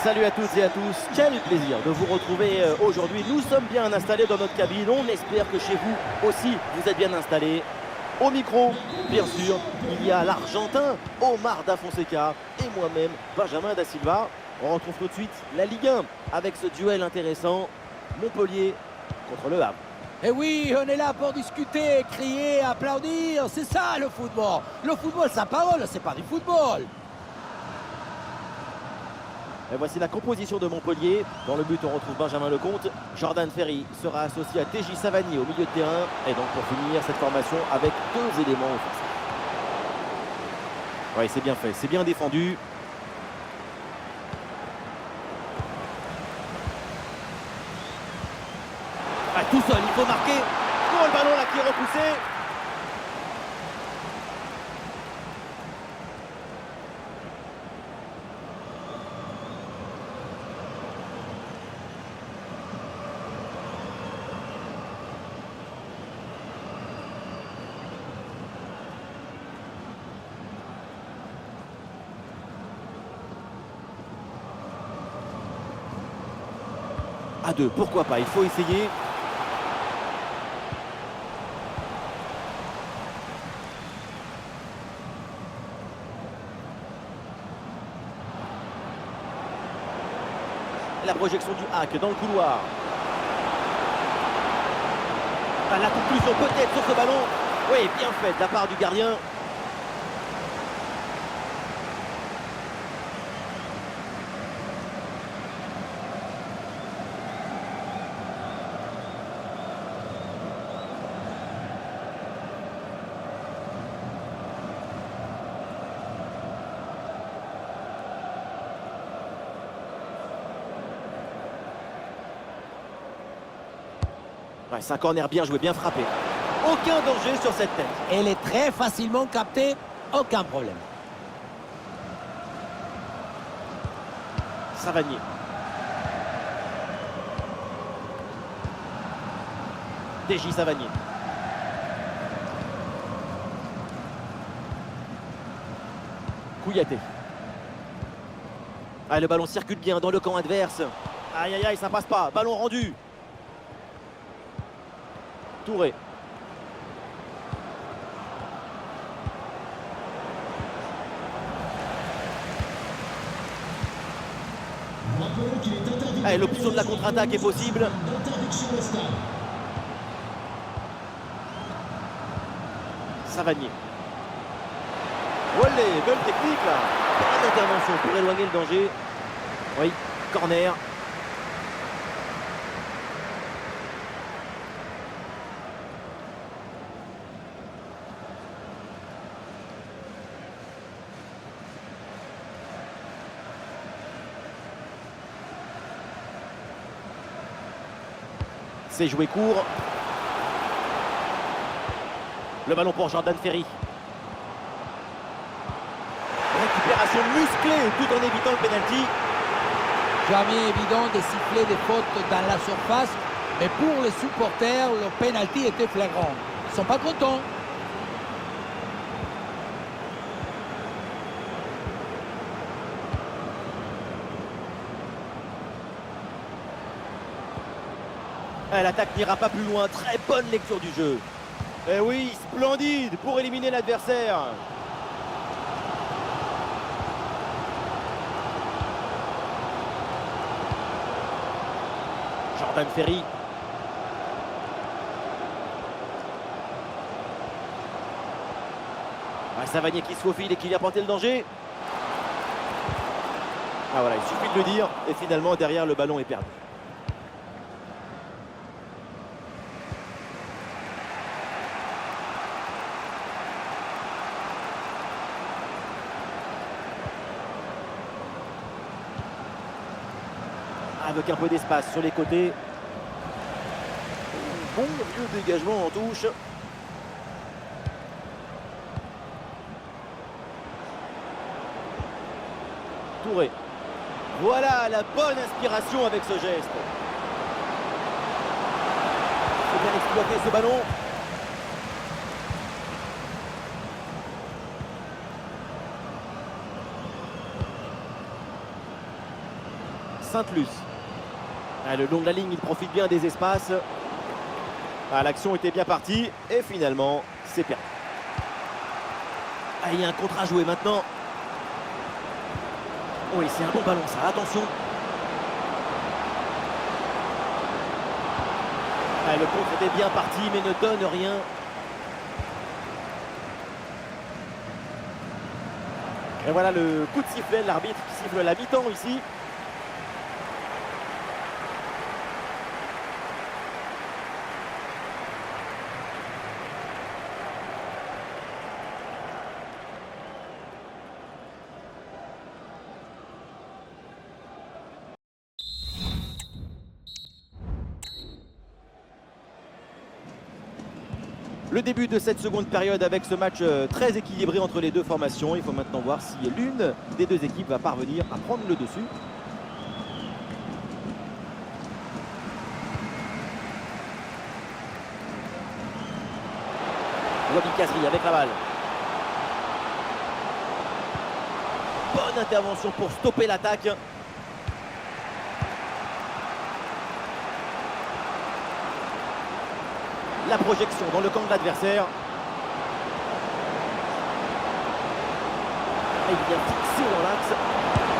Salut à toutes et à tous, quel plaisir de vous retrouver aujourd'hui. Nous sommes bien installés dans notre cabine, on espère que chez vous aussi vous êtes bien installés. Au micro, bien sûr, il y a l'Argentin Omar Da Fonseca et moi-même Benjamin Da Silva. On retrouve tout de suite la Ligue 1 avec ce duel intéressant, Montpellier contre Le Havre. Et oui, on est là pour discuter, crier, applaudir, c'est ça le football. Le football, sa parole, c'est pas du football. Et voici la composition de Montpellier. Dans le but, on retrouve Benjamin Lecomte. Jordan Ferry sera associé à TJ Savani au milieu de terrain. Et donc pour finir cette formation avec deux éléments offensifs. Oui, c'est bien fait, c'est bien défendu. Ah, tout seul, il faut marquer. Oh, le ballon là qui est repoussé. À deux, pourquoi pas, il faut essayer. La projection du hack dans le couloir. Ah, la conclusion peut-être sur ce ballon. Oui, bien fait de la part du gardien. Ouais, c'est un corner bien joué, bien frappé. Aucun danger sur cette tête. Elle est très facilement captée, aucun problème. Savanier. TJ Savanier. Kouyaté. Ah, le ballon circule bien dans le camp adverse. Aïe aïe aïe, ça passe pas. Ballon rendu. Touré. Allez, l'option de la contre-attaque est possible. Savanier. Olé, belle technique là. Bonne intervention pour éloigner le danger. Oui, corner. C'est joué court. Le ballon pour Jordan Ferry. Récupération musclée tout en évitant le pénalty. Jamais évident de siffler des fautes dans la surface, mais pour les supporters, le penalty était flagrant. Ils sont pas contents. L'attaque n'ira pas plus loin. Très bonne lecture du jeu. Et oui, splendide pour éliminer l'adversaire. Jordan Ferry. Savanier qui se faufile et qui vient porter le danger. Ah voilà, il suffit de le dire. Et finalement, derrière, le ballon est perdu. Avec un peu d'espace sur les côtés. Bon vieux dégagement en touche. Touré. Voilà la bonne inspiration avec ce geste. Il faut bien exploiter ce ballon. Sainte-Luce. Le long de la ligne, il profite bien des espaces. L'action était bien partie et finalement, c'est perdu. Il y a un contre à jouer maintenant. Oui, c'est un bon ballon ça, attention. Le contre était bien parti mais ne donne rien. Et voilà le coup de sifflet, l'arbitre qui siffle la mi-temps ici. Le début de cette seconde période avec ce match très équilibré entre les deux formations. Il faut maintenant voir si l'une des deux équipes va parvenir à prendre le dessus. Wabi Kazri avec la balle. Bonne intervention pour stopper l'attaque. La projection dans le camp de l'adversaire. Il vient fixer dans l'axe.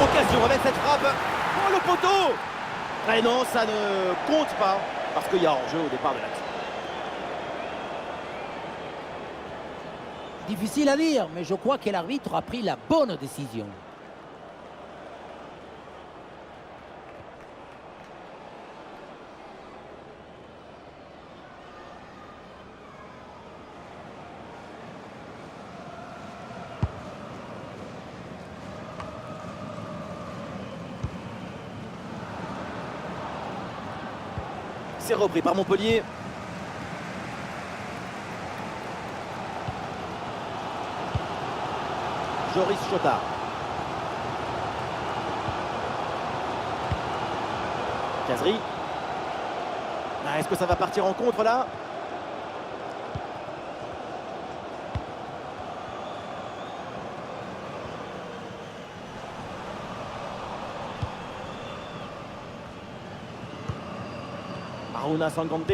Occasion avec cette frappe. Oh, le poteau! Et non, ça ne compte pas parce qu'il y a hors-jeu au départ de l'action. Difficile à dire, mais je crois que l'arbitre a pris la bonne décision. C'est repris par Montpellier. Joris Chotard. Kazri. Est-ce que ça va partir en contre là? Aruna Sangante.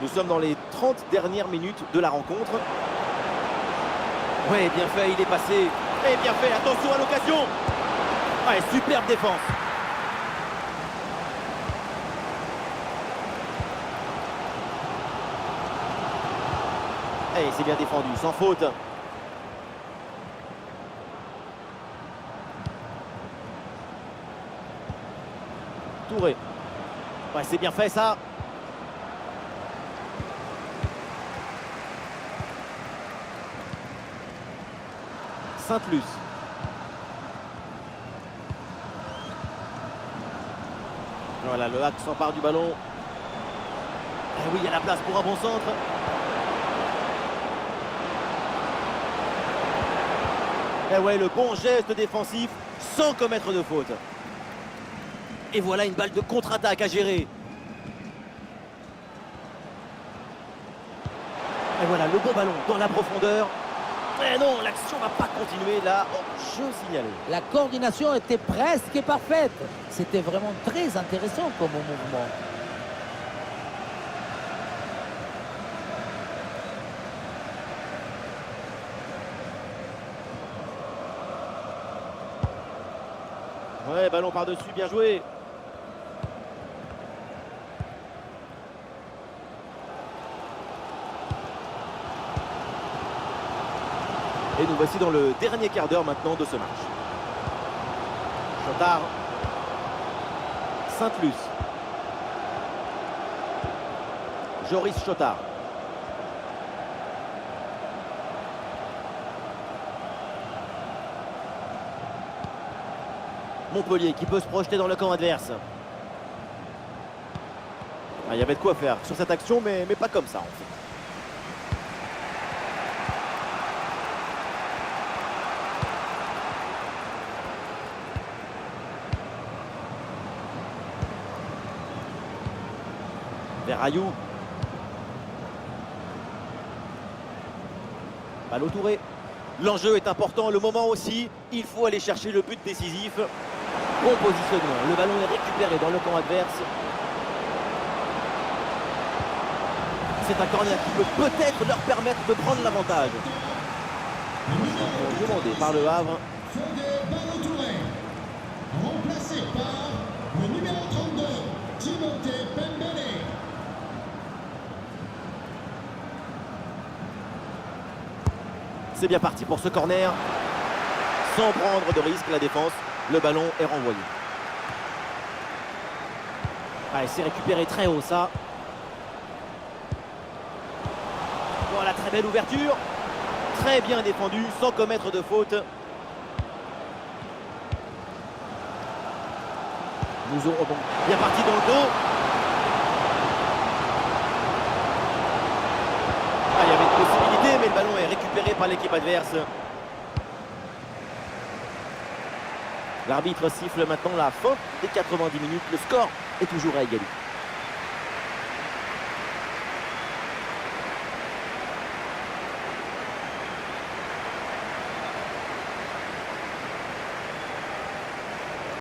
Nous sommes dans les 30 dernières minutes de la rencontre. Ouais, bien fait, il est passé. Et bien fait, attention à l'occasion. Ouais, superbe défense. Et c'est bien défendu, sans faute. Touré. Ouais, c'est bien fait ça. Sainte-Luce. Voilà, le hack s'empare du ballon. Et oui, il y a la place pour un bon centre. Et ouais, le bon geste défensif sans commettre de faute. Et voilà une balle de contre-attaque à gérer. Et voilà le bon ballon dans la profondeur. Et non, l'action va pas continuer là. Oh, je signale. La coordination était presque parfaite. C'était vraiment très intéressant comme mouvement. Ouais, ballon par-dessus, bien joué. Et nous voici dans le dernier quart d'heure maintenant de ce match. Chotard. Sainte-Luce. Joris Chotard. Montpellier qui peut se projeter dans le camp adverse. Il y avait de quoi faire sur cette action, mais pas comme ça en fait. Verraillou. Balle au Touré. L'enjeu est important, le moment aussi. Il faut aller chercher le but décisif. Bon positionnement. Le ballon est récupéré dans le camp adverse. C'est un corner qui peut peut-être leur permettre de prendre l'avantage. Demandé par le Havre. Remplacé par le numéro 32, Timothée Pembele. C'est bien parti pour ce corner. Sans prendre de risque, la défense. Le ballon est renvoyé. Allez, c'est récupéré très haut, ça. Voilà, très belle ouverture. Très bien défendu, sans commettre de faute. Nous aurons bon. Bien parti dans le dos. Ah, il y avait une possibilité, mais le ballon est récupéré par l'équipe adverse. L'arbitre siffle maintenant la fin des 90 minutes. Le score est toujours à égalité.